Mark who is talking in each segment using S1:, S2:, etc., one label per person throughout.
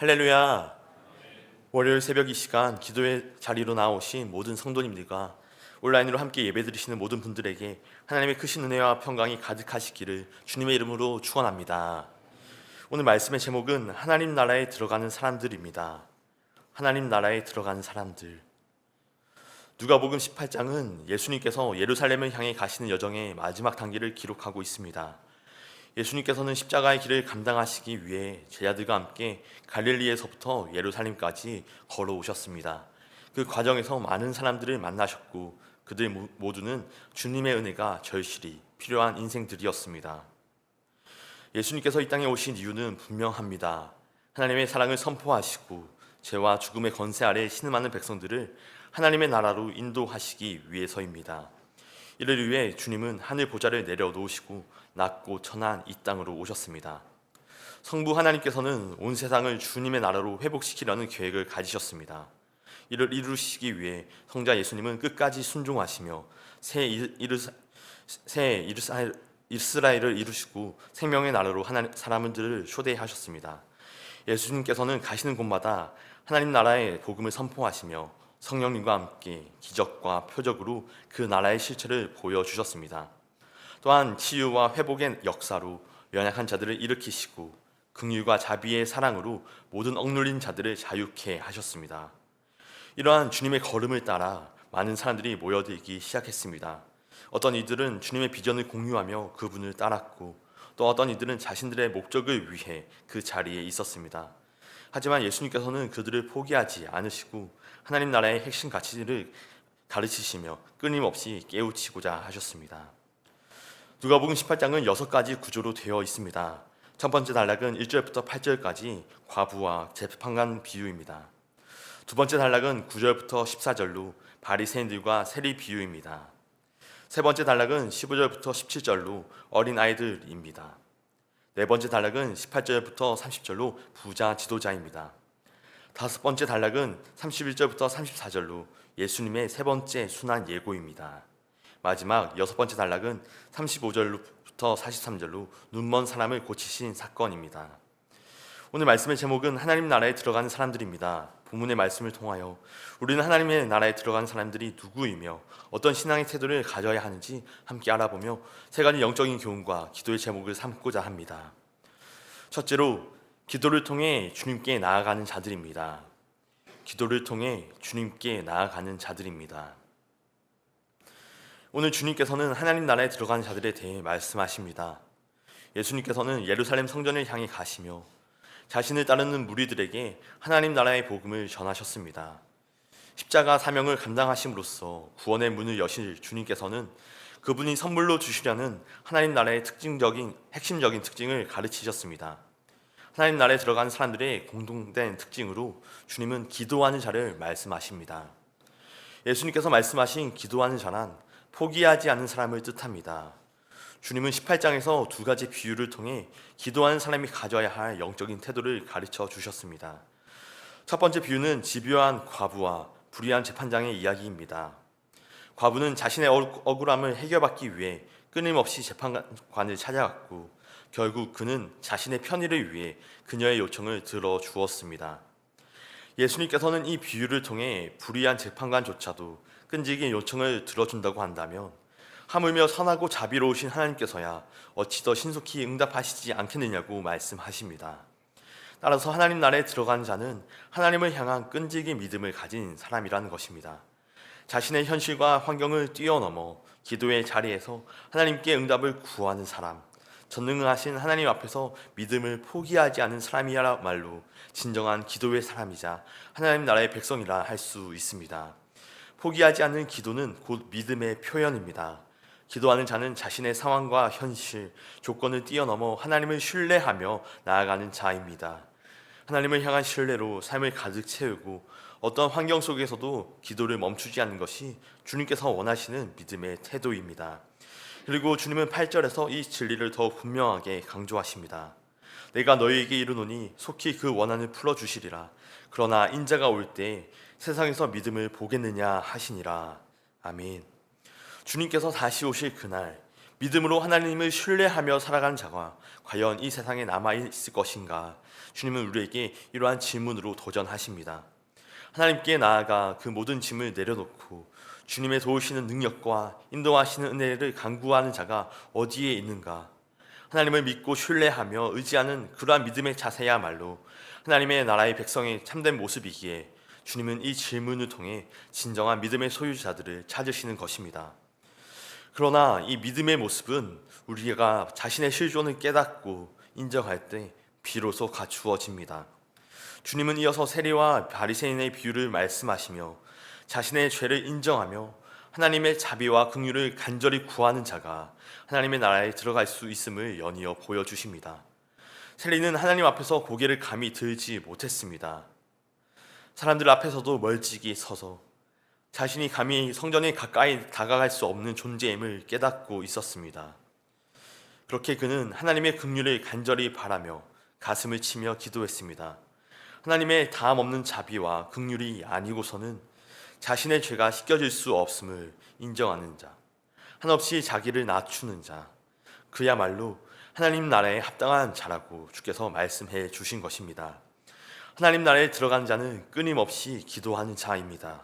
S1: 할렐루야. 월요일 새벽 이 시간 기도의 자리로 나오신 모든 성도님들과 온라인으로 함께 예배드리시는 모든 분들에게 하나님의 크신 은혜와 평강이 가득하시기를 주님의 이름으로 축원합니다. 오늘 말씀의 제목은 하나님 나라에 들어가는 사람들입니다. 하나님 나라에 들어가는 사람들. 누가복음 18장은 예수님께서 예루살렘을 향해 가시는 여정의 마지막 단계를 기록하고 있습니다. 예수님께서는 십자가의 길을 감당하시기 위해 제자들과 함께 갈릴리에서부터 예루살렘까지 걸어오셨습니다. 그 과정에서 많은 사람들을 만나셨고 그들 모두는 주님의 은혜가 절실히 필요한 인생들이었습니다. 예수님께서 이 땅에 오신 이유는 분명합니다. 하나님의 사랑을 선포하시고 죄와 죽음의 권세 아래 신음하는 백성들을 하나님의 나라로 인도하시기 위해서입니다. 이를 위해 주님은 하늘 보좌를 내려놓으시고 낮고 천한 이 땅으로 오셨습니다. 성부 하나님께서는 온 세상을 주님의 나라로 회복시키려는 계획을 가지셨습니다. 이를 이루시기 위해 성자 예수님은 끝까지 순종하시며 새 이스라엘을 이루시고 생명의 나라로 사람들을 초대하셨습니다. 예수님께서는 가시는 곳마다 하나님 나라의 복음을 선포하시며 성령님과 함께 기적과 표적으로 그 나라의 실체를 보여주셨습니다. 또한 치유와 회복의 역사로 연약한 자들을 일으키시고 긍휼과 자비의 사랑으로 모든 억눌린 자들을 자유케 하셨습니다. 이러한 주님의 걸음을 따라 많은 사람들이 모여들기 시작했습니다. 어떤 이들은 주님의 비전을 공유하며 그분을 따랐고 또 어떤 이들은 자신들의 목적을 위해 그 자리에 있었습니다. 하지만 예수님께서는 그들을 포기하지 않으시고 하나님 나라의 핵심 가치를 가르치시며 끊임없이 깨우치고자 하셨습니다. 누가복음 18장은 6가지 구조로 되어 있습니다. 첫 번째 단락은 1절부터 8절까지 과부와 재판관 비유입니다. 두 번째 단락은 9절부터 14절로 바리새인들과 세리 비유입니다. 세 번째 단락은 15절부터 17절로 어린아이들입니다. 네 번째 단락은 18절부터 30절로 부자 지도자입니다. 다섯 번째 단락은 31절부터 34절로 예수님의 세 번째 순환 예고입니다. 마지막 여섯 번째 단락은 35절부터 43절로 눈먼 사람을 고치신 사건입니다. 오늘 말씀의 제목은 하나님 나라에 들어가는 사람들입니다. 본문의 말씀을 통하여 우리는 하나님의 나라에 들어가는 사람들이 누구이며 어떤 신앙의 태도를 가져야 하는지 함께 알아보며 세 가지 영적인 교훈과 기도의 제목을 삼고자 합니다. 첫째로 기도를 통해 주님께 나아가는 자들입니다. 기도를 통해 주님께 나아가는 자들입니다. 오늘 주님께서는 하나님 나라에 들어가는 자들에 대해 말씀하십니다. 예수님께서는 예루살렘 성전을 향해 가시며 자신을 따르는 무리들에게 하나님 나라의 복음을 전하셨습니다. 십자가 사명을 감당하심으로써 구원의 문을 여실 주님께서는 그분이 선물로 주시려는 하나님 나라의 핵심적인 특징을 가르치셨습니다. 하나님 나라에 들어가는 사람들의 공동된 특징으로 주님은 기도하는 자를 말씀하십니다. 예수님께서 말씀하신 기도하는 자란 포기하지 않는 사람을 뜻합니다. 주님은 18장에서 두 가지 비유를 통해 기도하는 사람이 가져야 할 영적인 태도를 가르쳐 주셨습니다. 첫 번째 비유는 집요한 과부와 불의한 재판장의 이야기입니다. 과부는 자신의 억울함을 해결받기 위해 끊임없이 재판관을 찾아갔고 결국 그는 자신의 편의를 위해 그녀의 요청을 들어주었습니다. 예수님께서는 이 비유를 통해 불의한 재판관조차도 끈질긴 요청을 들어준다고 한다면 하물며 선하고 자비로우신 하나님께서야 어찌 더 신속히 응답하시지 않겠느냐고 말씀하십니다. 따라서 하나님 나라에 들어간 자는 하나님을 향한 끈질긴 믿음을 가진 사람이라는 것입니다. 자신의 현실과 환경을 뛰어넘어 기도의 자리에서 하나님께 응답을 구하는 사람, 전능하신 하나님 앞에서 믿음을 포기하지 않는 사람이야말로 진정한 기도의 사람이자 하나님 나라의 백성이라 할 수 있습니다. 포기하지 않는 기도는 곧 믿음의 표현입니다. 기도하는 자는 자신의 상황과 현실, 조건을 뛰어넘어 하나님을 신뢰하며 나아가는 자입니다. 하나님을 향한 신뢰로 삶을 가득 채우고 어떤 환경 속에서도 기도를 멈추지 않는 것이 주님께서 원하시는 믿음의 태도입니다. 그리고 주님은 8절에서 이 진리를 더 분명하게 강조하십니다. 내가 너희에게 이르노니 속히 그 원한을 풀어주시리라. 그러나 인자가 올 때 세상에서 믿음을 보겠느냐 하시니라. 아멘. 주님께서 다시 오실 그날 믿음으로 하나님을 신뢰하며 살아가는 자가 과연 이 세상에 남아있을 것인가? 주님은 우리에게 이러한 질문으로 도전하십니다. 하나님께 나아가 그 모든 짐을 내려놓고 주님의 도우시는 능력과 인도하시는 은혜를 간구하는 자가 어디에 있는가? 하나님을 믿고 신뢰하며 의지하는 그러한 믿음의 자세야말로 하나님의 나라의 백성의 참된 모습이기에 주님은 이 질문을 통해 진정한 믿음의 소유자들을 찾으시는 것입니다. 그러나 이 믿음의 모습은 우리가 자신의 실존을 깨닫고 인정할 때 비로소 갖추어집니다. 주님은 이어서 세리와 바리새인의 비유를 말씀하시며 자신의 죄를 인정하며 하나님의 자비와 긍휼을 간절히 구하는 자가 하나님의 나라에 들어갈 수 있음을 연이어 보여주십니다. 세리는 하나님 앞에서 고개를 감히 들지 못했습니다. 사람들 앞에서도 멀찍이 서서 자신이 감히 성전에 가까이 다가갈 수 없는 존재임을 깨닫고 있었습니다. 그렇게 그는 하나님의 긍휼을 간절히 바라며 가슴을 치며 기도했습니다. 하나님의 다함 없는 자비와 긍휼이 아니고서는 자신의 죄가 씻겨질 수 없음을 인정하는 자, 한없이 자기를 낮추는 자, 그야말로 하나님 나라에 합당한 자라고 주께서 말씀해 주신 것입니다. 하나님 나라에 들어간 자는 끊임없이 기도하는 자입니다.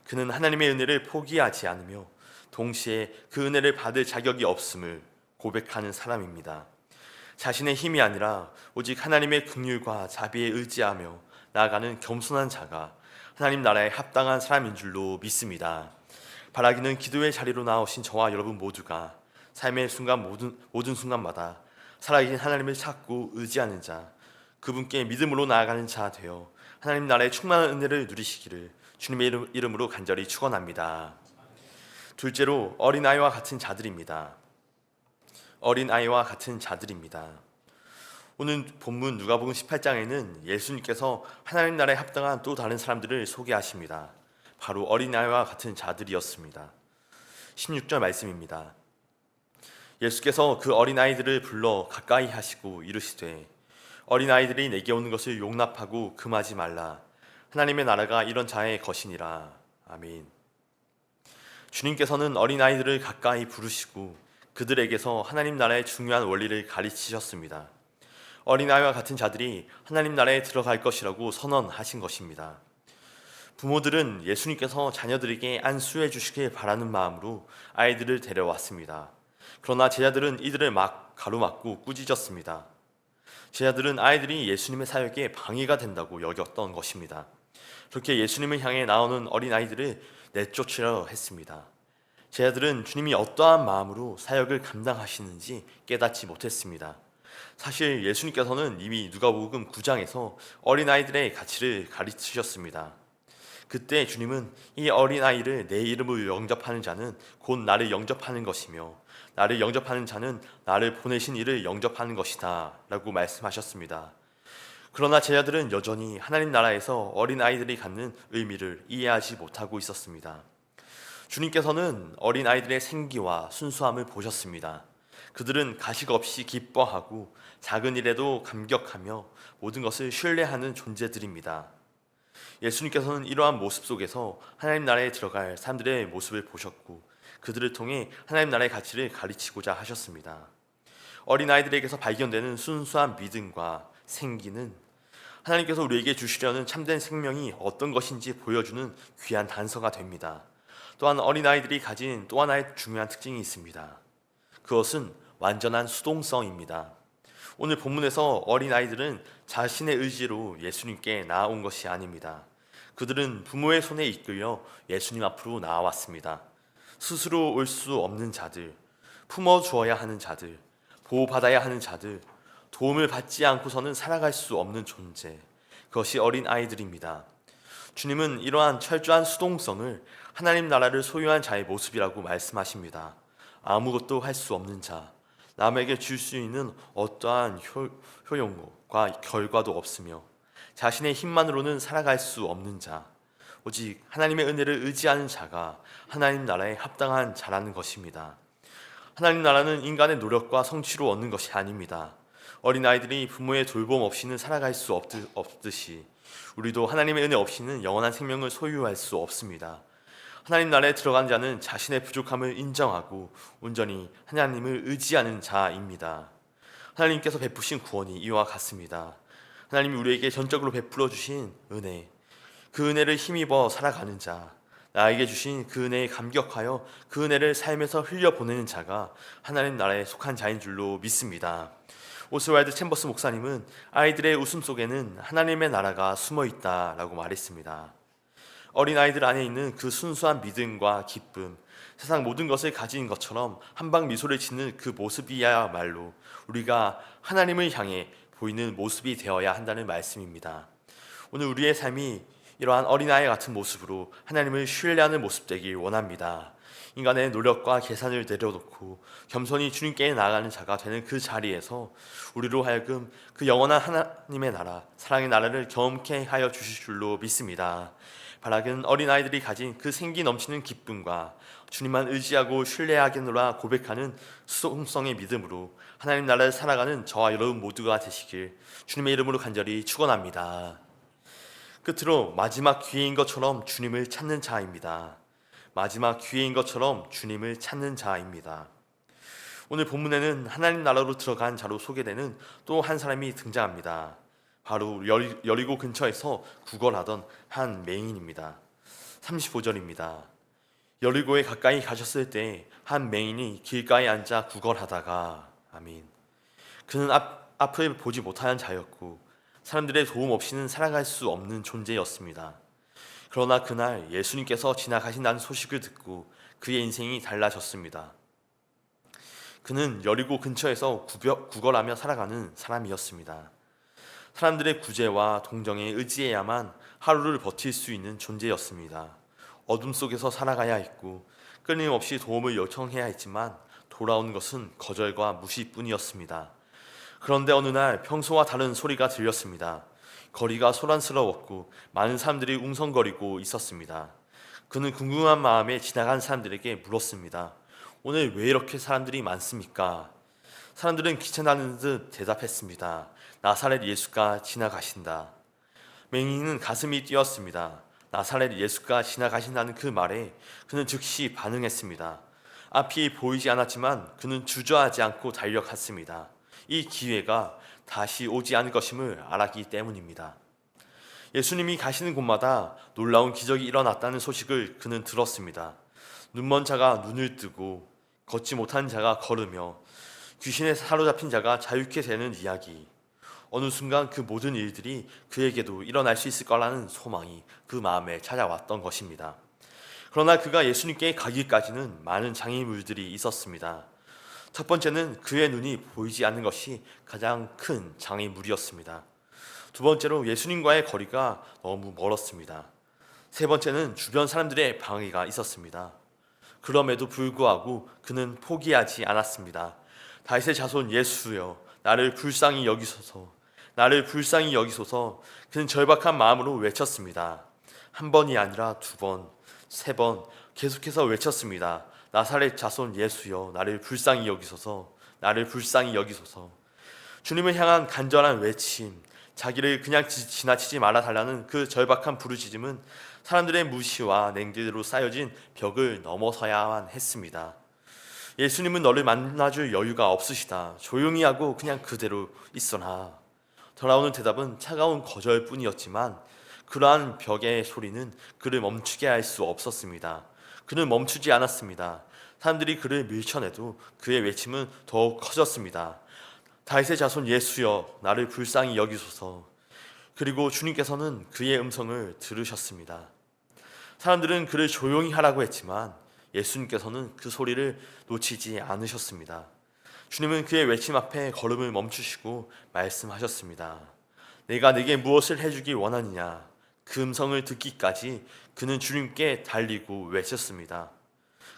S1: 그는 하나님의 은혜를 포기하지 않으며 동시에 그 은혜를 받을 자격이 없음을 고백하는 사람입니다. 자신의 힘이 아니라 오직 하나님의 긍휼과 자비에 의지하며 나아가는 겸손한 자가 하나님 나라에 합당한 사람인 줄로 믿습니다. 바라기는 기도의 자리로 나오신 저와 여러분 모두가 삶의 순간 모든 순간마다 살아계신 하나님을 찾고 의지하는 자, 그분께 믿음으로 나아가는 자 되어 하나님 나라의 충만한 은혜를 누리시기를 주님의 이름으로 간절히 축원합니다. 둘째로 어린아이와 같은 자들입니다. 어린아이와 같은 자들입니다. 오늘 본문 누가복음 18장에는 예수님께서 하나님 나라에 합당한 또 다른 사람들을 소개하십니다. 바로 어린아이와 같은 자들이었습니다. 16절 말씀입니다. 예수께서 그 어린아이들을 불러 가까이 하시고 이르시되 어린아이들이 내게 오는 것을 용납하고 금하지 말라. 하나님의 나라가 이런 자의 것이니라. 아멘. 주님께서는 어린아이들을 가까이 부르시고 그들에게서 하나님 나라의 중요한 원리를 가르치셨습니다. 어린아이와 같은 자들이 하나님 나라에 들어갈 것이라고 선언하신 것입니다. 부모들은 예수님께서 자녀들에게 안수해 주시길 바라는 마음으로 아이들을 데려왔습니다. 그러나 제자들은 이들을 막 가로막고 꾸짖었습니다. 제자들은 아이들이 예수님의 사역에 방해가 된다고 여겼던 것입니다. 그렇게 예수님을 향해 나오는 어린아이들을 내쫓으려 했습니다. 제자들은 주님이 어떠한 마음으로 사역을 감당하시는지 깨닫지 못했습니다. 사실 예수님께서는 이미 누가복음 9장에서 어린아이들의 가치를 가르치셨습니다. 그때 주님은 이 어린아이를 내 이름으로 영접하는 자는 곧 나를 영접하는 것이며 나를 영접하는 자는 나를 보내신 이를 영접하는 것이다 라고 말씀하셨습니다. 그러나 제자들은 여전히 하나님 나라에서 어린아이들이 갖는 의미를 이해하지 못하고 있었습니다. 주님께서는 어린아이들의 생기와 순수함을 보셨습니다. 그들은 가식 없이 기뻐하고 작은 일에도 감격하며 모든 것을 신뢰하는 존재들입니다. 예수님께서는 이러한 모습 속에서 하나님 나라에 들어갈 사람들의 모습을 보셨고 그들을 통해 하나님 나라의 가치를 가르치고자 하셨습니다. 어린아이들에게서 발견되는 순수한 믿음과 생기는 하나님께서 우리에게 주시려는 참된 생명이 어떤 것인지 보여주는 귀한 단서가 됩니다. 또한 어린아이들이 가진 또 하나의 중요한 특징이 있습니다. 그것은 완전한 수동성입니다. 오늘 본문에서 어린아이들은 자신의 의지로 예수님께 나아온 것이 아닙니다. 그들은 부모의 손에 이끌려 예수님 앞으로 나아왔습니다. 스스로 올 수 없는 자들, 품어주어야 하는 자들, 보호받아야 하는 자들, 도움을 받지 않고서는 살아갈 수 없는 존재, 그것이 어린아이들입니다. 주님은 이러한 철저한 수동성을 하나님 나라를 소유한 자의 모습이라고 말씀하십니다. 아무것도 할 수 없는 자, 남에게 줄 수 있는 어떠한 효용과 결과도 없으며 자신의 힘만으로는 살아갈 수 없는 자, 오직 하나님의 은혜를 의지하는 자가 하나님 나라에 합당한 자라는 것입니다. 하나님 나라는 인간의 노력과 성취로 얻는 것이 아닙니다. 어린아이들이 부모의 돌봄 없이는 살아갈 수 없듯이 우리도 하나님의 은혜 없이는 영원한 생명을 소유할 수 없습니다. 하나님 나라에 들어간 자는 자신의 부족함을 인정하고 온전히 하나님을 의지하는 자입니다. 하나님께서 베푸신 구원이 이와 같습니다. 하나님이 우리에게 전적으로 베풀어 주신 은혜, 그 은혜를 힘입어 살아가는 자, 나에게 주신 그 은혜에 감격하여 그 은혜를 삶에서 흘려보내는 자가 하나님 나라에 속한 자인 줄로 믿습니다. 오스왈드 챔버스 목사님은 아이들의 웃음 속에는 하나님의 나라가 숨어 있다라고 말했습니다. 어린아이들 안에 있는 그 순수한 믿음과 기쁨, 세상 모든 것을 가진 것처럼 한방 미소를 짓는 그 모습이야말로 우리가 하나님을 향해 보이는 모습이 되어야 한다는 말씀입니다. 오늘 우리의 삶이 이러한 어린아이 같은 모습으로 하나님을 신뢰하는 모습 되길 원합니다. 인간의 노력과 계산을 내려놓고 겸손히 주님께 나아가는 자가 되는 그 자리에서 우리로 하여금 그 영원한 하나님의 나라, 사랑의 나라를 경험케 하여 주실 줄로 믿습니다. 바라기는 어린아이들이 가진 그 생기 넘치는 기쁨과 주님만 의지하고 신뢰하겠노라 고백하는 수동성의 믿음으로 하나님 나라를 살아가는 저와 여러분 모두가 되시길 주님의 이름으로 간절히 축원합니다. 끝으로 마지막 기회인 것처럼 주님을 찾는 자입니다. 마지막 기회인 것처럼 주님을 찾는 자입니다. 오늘 본문에는 하나님 나라로 들어간 자로 소개되는 또 한 사람이 등장합니다. 바로 여리고 근처에서 구걸하던 한 맹인입니다. 35절입니다. 여리고에 가까이 가셨을 때 한 맹인이 길가에 앉아 구걸하다가 아멘. 그는 앞을 보지 못하는 자였고 사람들의 도움 없이는 살아갈 수 없는 존재였습니다. 그러나 그날 예수님께서 지나가신다는 소식을 듣고 그의 인생이 달라졌습니다. 그는 여리고 근처에서 구걸하며 살아가는 사람이었습니다. 사람들의 구제와 동정에 의지해야만 하루를 버틸 수 있는 존재였습니다. 어둠 속에서 살아가야 했고 끊임없이 도움을 요청해야 했지만 돌아온 것은 거절과 무시뿐이었습니다. 그런데 어느 날 평소와 다른 소리가 들렸습니다. 거리가 소란스러웠고 많은 사람들이 웅성거리고 있었습니다. 그는 궁금한 마음에 지나간 사람들에게 물었습니다. 오늘 왜 이렇게 사람들이 많습니까? 사람들은 귀찮다는 듯 대답했습니다. 나사렛 예수가 지나가신다. 맹인은 가슴이 뛰었습니다. 나사렛 예수가 지나가신다는 그 말에 그는 즉시 반응했습니다. 앞이 보이지 않았지만 그는 주저하지 않고 달려갔습니다. 이 기회가 다시 오지 않을 것임을 알았기 때문입니다. 예수님이 가시는 곳마다 놀라운 기적이 일어났다는 소식을 그는 들었습니다. 눈먼 자가 눈을 뜨고 걷지 못하는 자가 걸으며 귀신에 사로잡힌 자가 자유케 되는 이야기. 어느 순간 그 모든 일들이 그에게도 일어날 수 있을 거라는 소망이 그 마음에 찾아왔던 것입니다. 그러나 그가 예수님께 가기까지는 많은 장애물들이 있었습니다. 첫 번째는 그의 눈이 보이지 않는 것이 가장 큰 장애물이었습니다. 두 번째로 예수님과의 거리가 너무 멀었습니다. 세 번째는 주변 사람들의 방해가 있었습니다. 그럼에도 불구하고 그는 포기하지 않았습니다. 다윗의 자손 예수여, 나를 불쌍히 여기소서, 나를 불쌍히 여기소서. 그는 절박한 마음으로 외쳤습니다. 한 번이 아니라 두 번, 세 번 계속해서 외쳤습니다. 나사렛 자손 예수여, 나를 불쌍히 여기소서, 나를 불쌍히 여기소서. 주님을 향한 간절한 외침, 자기를 그냥 지나치지 말아달라는 그 절박한 부르짖음은 사람들의 무시와 냉대로 쌓여진 벽을 넘어서야만 했습니다. 예수님은 너를 만나줄 여유가 없으시다. 조용히 하고 그냥 그대로 있어라. 돌아오는 대답은 차가운 거절뿐이었지만 그러한 벽의 소리는 그를 멈추게 할 수 없었습니다. 그는 멈추지 않았습니다. 사람들이 그를 밀쳐내도 그의 외침은 더욱 커졌습니다. 다윗의 자손 예수여, 나를 불쌍히 여기소서. 그리고 주님께서는 그의 음성을 들으셨습니다. 사람들은 그를 조용히 하라고 했지만 예수님께서는 그 소리를 놓치지 않으셨습니다. 주님은 그의 외침 앞에 걸음을 멈추시고 말씀하셨습니다. 내가 네게 무엇을 해주기 원하느냐? 그 음성을 듣기까지 그는 주님께 달리고 외쳤습니다.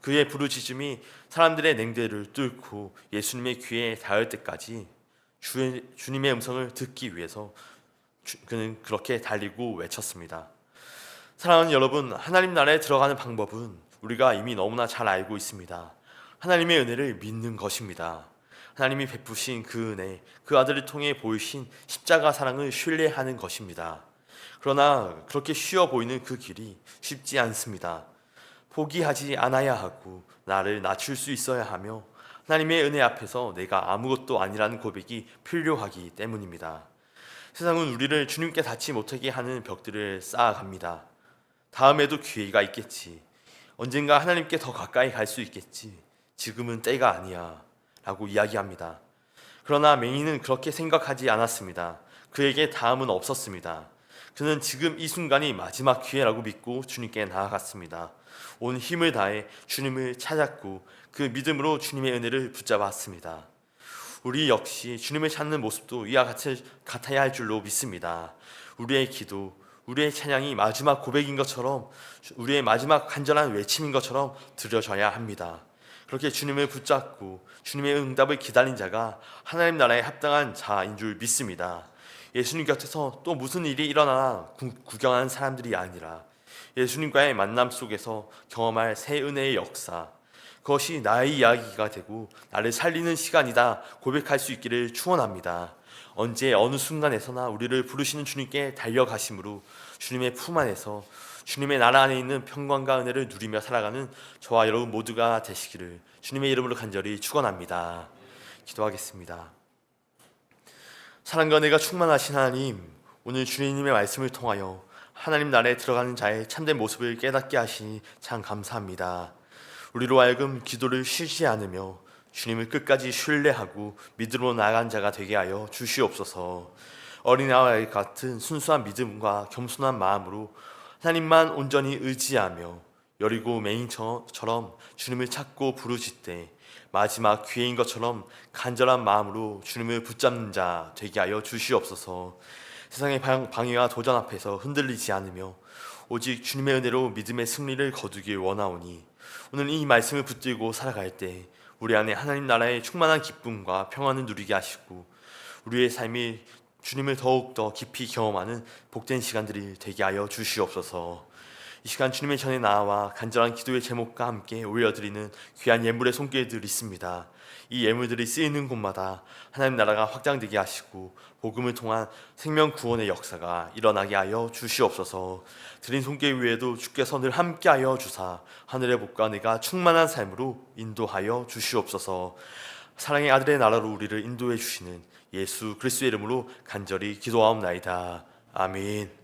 S1: 그의 부르짖음이 사람들의 냉대를 뚫고 예수님의 귀에 닿을 때까지 주님의 음성을 듣기 위해서 그는 그렇게 달리고 외쳤습니다. 사랑하는 여러분, 하나님 나라에 들어가는 방법은 우리가 이미 너무나 잘 알고 있습니다. 하나님의 은혜를 믿는 것입니다. 하나님이 베푸신 그 은혜, 그 아들을 통해 보이신 십자가 사랑을 신뢰하는 것입니다. 그러나 그렇게 쉬워 보이는 그 길이 쉽지 않습니다. 포기하지 않아야 하고 나를 낮출 수 있어야 하며 하나님의 은혜 앞에서 내가 아무것도 아니라는 고백이 필요하기 때문입니다. 세상은 우리를 주님께 닿지 못하게 하는 벽들을 쌓아갑니다. 다음에도 기회가 있겠지. 언젠가 하나님께 더 가까이 갈 수 있겠지. 지금은 때가 아니야. 라고 이야기합니다. 그러나 맹인은 그렇게 생각하지 않았습니다. 그에게 다음은 없었습니다. 그는 지금 이 순간이 마지막 기회라고 믿고 주님께 나아갔습니다. 온 힘을 다해 주님을 찾았고 그 믿음으로 주님의 은혜를 붙잡았습니다. 우리 역시 주님을 찾는 모습도 이와 같아야 할 줄로 믿습니다. 우리의 기도, 우리의 찬양이 마지막 고백인 것처럼, 우리의 마지막 간절한 외침인 것처럼 드려져야 합니다. 그렇게 주님을 붙잡고 주님의 응답을 기다린 자가 하나님 나라에 합당한 자인 줄 믿습니다. 예수님 곁에서 또 무슨 일이 일어나나 구경하는 사람들이 아니라 예수님과의 만남 속에서 경험할 새 은혜의 역사, 그것이 나의 이야기가 되고 나를 살리는 시간이다 고백할 수 있기를 축원합니다. 언제 어느 순간에서나 우리를 부르시는 주님께 달려가심으로 주님의 품 안에서 주님의 나라 안에 있는 평강과 은혜를 누리며 살아가는 저와 여러분 모두가 되시기를 주님의 이름으로 간절히 축원합니다. 기도하겠습니다. 사랑과 은혜가 충만하신 하나님, 오늘 주님의 말씀을 통하여 하나님 나라에 들어가는 자의 참된 모습을 깨닫게 하시니 참 감사합니다. 우리로 하여금 기도를 쉬지 않으며 주님을 끝까지 신뢰하고 믿음으로 나아간 자가 되게 하여 주시옵소서. 어린아이 같은 순수한 믿음과 겸손한 마음으로 하나님만 온전히 의지하며 여리고 맹인처럼 주님을 찾고 부르짖되 마지막 기회인 것처럼 간절한 마음으로 주님을 붙잡는 자 되게 하여 주시옵소서. 세상의 방해와 도전 앞에서 흔들리지 않으며 오직 주님의 은혜로 믿음의 승리를 거두길 원하오니 오늘 이 말씀을 붙들고 살아갈 때 우리 안에 하나님 나라의 충만한 기쁨과 평안을 누리게 하시고 우리의 삶이 주님을 더욱더 깊이 경험하는 복된 시간들이 되게 하여 주시옵소서. 이 시간 주님의 전에 나와 간절한 기도의 제목과 함께 올려드리는 귀한 예물의 손길들이 있습니다. 이 예물들이 쓰이는 곳마다 하나님 나라가 확장되게 하시고 복음을 통한 생명 구원의 역사가 일어나게 하여 주시옵소서. 드린 손길 위에도 주께서 늘 함께하여 주사 하늘의 복과 은혜가 충만한 삶으로 인도하여 주시옵소서. 사랑의 아들의 나라로 우리를 인도해 주시는 예수 그리스도의 이름으로 간절히 기도하옵나이다. 아멘.